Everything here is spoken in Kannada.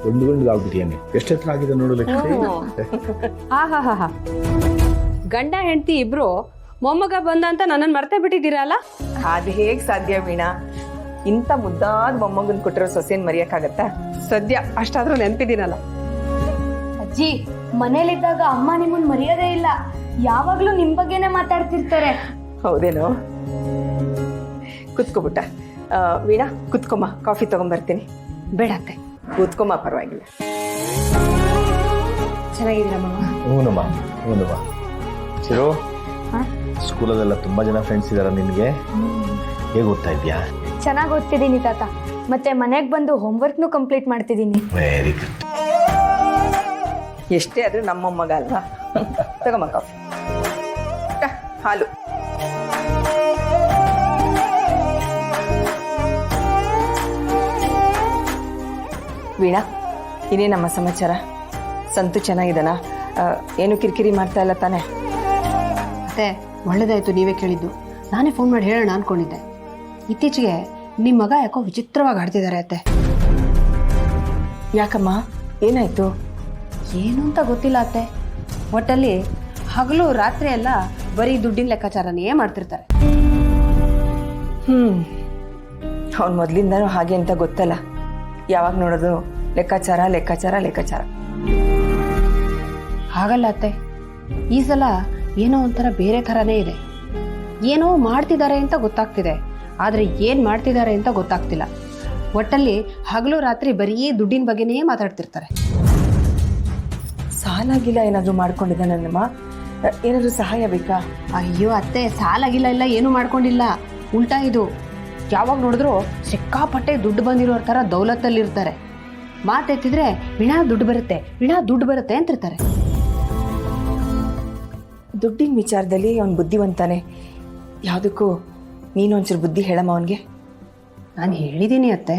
ಒಂದು ಗಂಡುಗಾಗ್ಬಿಟ್ಟಿಯಾನೆ. ಎಷ್ಟು ಹತ್ರ ಆಗಿದೆ ನೋಡು ಲಕ್ಷ್ಮಿ. ಹಾ ಗಂಡ ಹೆಂಡತಿ ಇಬ್ರು ಮೊಮ್ಮಗ ಬಂದ ಅಂತ ನನ್ನನ್ನು ಮರ್ತೇ ಬಿಟ್ಟಿದ್ದೀರಲ್ಲ. ಅದು ಹೇಗ್ ಸಾಧ್ಯ ವೀಣಾ? ಇಂಥ ಮುದ್ದಾದ ಮೊಮ್ಮಗನ್ ಕೊಟ್ಟಿರೋ ಸೊಸೆನ್ ಮರೆಯಕ್ಕಾಗತ್ತಾ? ಸದ್ಯ ಅಷ್ಟಾದ್ರೂ ನೆನಪಿದ್ದೀನಲ್ಲ. ಅಜ್ಜಿ ಮನೇಲಿದ್ದಾಗ ಅಮ್ಮ ನಿಮ್ಮನ್ ಮರೆಯೋದೇ ಇಲ್ಲ, ಯಾವಾಗ್ಲೂ ನಿಮ್ ಬಗ್ಗೆನೇ ಮಾತಾಡ್ತಿರ್ತಾರೆ. ಹೌದೇನೋ? ಕುತ್ಕೋಬಿಟ್ಟ. ವೀಣಾ ಕುತ್ಕೊಮ್ಮ, ಕಾಫಿ ತಗೊಂಡ್ಬರ್ತೀನಿ. ಬೇಡತ್ತೆ, ಕೂತ್ಕೊಮ್ಮ, ಪರವಾಗಿಲ್ಲ. ಚೆನ್ನಾಗಿದ್ದೀರಮ್ಮ? ಹೂನಮ್ಮ. ಚಿರು, ಸ್ಕೂಲಲ್ಲೆಲ್ಲ ತುಂಬಾ ಜನ ಫ್ರೆಂಡ್ಸ್ ಇದಾರ ನಿನ್ಗೆ? ಹೇಗೆ ಓದ್ತಾ ಇದ್ಯಾ? ಚೆನ್ನಾಗಿ ಓದ್ತಿದ್ದೀನಿ ತಾತ. ಮತ್ತೆ ಮನೆಗ್ ಬಂದು ಹೋಮ್ವರ್ಕ್ನು ಕಂಪ್ಲೀಟ್ ಮಾಡ್ತಿದ್ದೀನಿ. Very good. ಎಷ್ಟೇ ಆದ್ರೂ ನಮ್ಮ ಮೊಮ್ಮಗ ಅಲ್ವಾ? ತಗೊಮ್ಮ ಕಾಫಿ. ಹಾಲು. ವೀಣಾ, ಇನ್ನೇ ನಮ್ಮ ಸಮಾಚಾರ? ಸಂತು ಚೆನ್ನಾಗಿದ್ದಾನ? ಏನು ಕಿರಿಕಿರಿ ಮಾಡ್ತಾ ಇಲ್ಲ ತಾನೆ? ಮತ್ತೆ ಒಳ್ಳೇದಾಯ್ತು ನೀವೇ ಕೇಳಿದ್ದು. ನಾನೇ ಫೋನ್ ಮಾಡಿ ಹೇಳೋಣ ಅನ್ಕೊಂಡಿದ್ದೆ. ಇತ್ತೀಚೆಗೆ ನಿಮ್ಮ ಮಗ ಯಾಕೋ ವಿಚಿತ್ರವಾಗಿ ಆಡ್ತಿದ್ದಾರೆ ಅತ್ತೆ. ಯಾಕಮ್ಮ, ಏನಾಯ್ತು? ಏನು ಅಂತ ಗೊತ್ತಿಲ್ಲ ಅತ್ತೆ. ಒಟ್ಟಲ್ಲಿ ಹಗಲು ರಾತ್ರಿ ಎಲ್ಲ ಬರೀ ದುಡ್ಡಿನ ಲೆಕ್ಕಾಚಾರನೇ ಮಾಡ್ತಿರ್ತಾರೆ. ಅವ್ನು ಮೊದಲಿಂದನೂ ಹಾಗೆ ಅಂತ ಗೊತ್ತಲ್ಲ. ಯಾವಾಗ ನೋಡೋದು ಲೆಕ್ಕಾಚಾರ ಲೆಕ್ಕಾಚಾರ ಲೆಕ್ಕಾಚಾರ. ಹಾಗಲ್ಲ ಅತ್ತೆ, ಈ ಸಲ ಏನೋ ಒಂಥರ ಬೇರೆ ಥರನೇ ಇದೆ. ಏನೋ ಮಾಡ್ತಿದ್ದಾರೆ ಅಂತ ಗೊತ್ತಾಗ್ತಿದೆ, ಆದರೆ ಏನು ಮಾಡ್ತಿದ್ದಾರೆ ಅಂತ ಗೊತ್ತಾಗ್ತಿಲ್ಲ. ಒಟ್ಟಲ್ಲಿ ಹಗಲು ರಾತ್ರಿ ಬರೀ ದುಡ್ಡಿನ ಬಗ್ಗೆನೇ ಮಾತಾಡ್ತಿರ್ತಾರೆ. ಸಾಲಾಗಿಲ್ಲ ಏನಾದರೂ ಮಾಡ್ಕೊಂಡಿದ್ದಾನಮ್ಮ? ಏನಾದರೂ ಸಹಾಯ ಬೇಕಾ? ಅಯ್ಯೋ ಅತ್ತೆ, ಸಾಲಾಗಿಲ್ಲ ಇಲ್ಲ, ಏನು ಮಾಡ್ಕೊಂಡಿಲ್ಲ. ಉಲ್ಟಾ ಇದು. ಯಾವಾಗ ನೋಡಿದ್ರು ಸಿಕ್ಕಾಪಟ್ಟೆ ದುಡ್ಡು ಬಂದಿರೋರ ಥರ ದೌಲತ್ತಲ್ಲಿರ್ತಾರೆ. ಮಾತೆತ್ತಿದ್ರೆ ವಿಣಾ ದುಡ್ಡು ಬರುತ್ತೆ ಅಂತಿರ್ತಾರೆ. ದುಡ್ಡಿನ ವಿಚಾರದಲ್ಲಿ ಅವನು ಬುದ್ಧಿವಂತಾನೆ. ಯಾವುದಕ್ಕೂ ನೀನು ಒಂಚೂರು ಬುದ್ಧಿ ಹೇಳಮ್ಮ ಅವನಿಗೆ. ನಾನು ಹೇಳಿದ್ದೀನಿ ಅತ್ತೆ.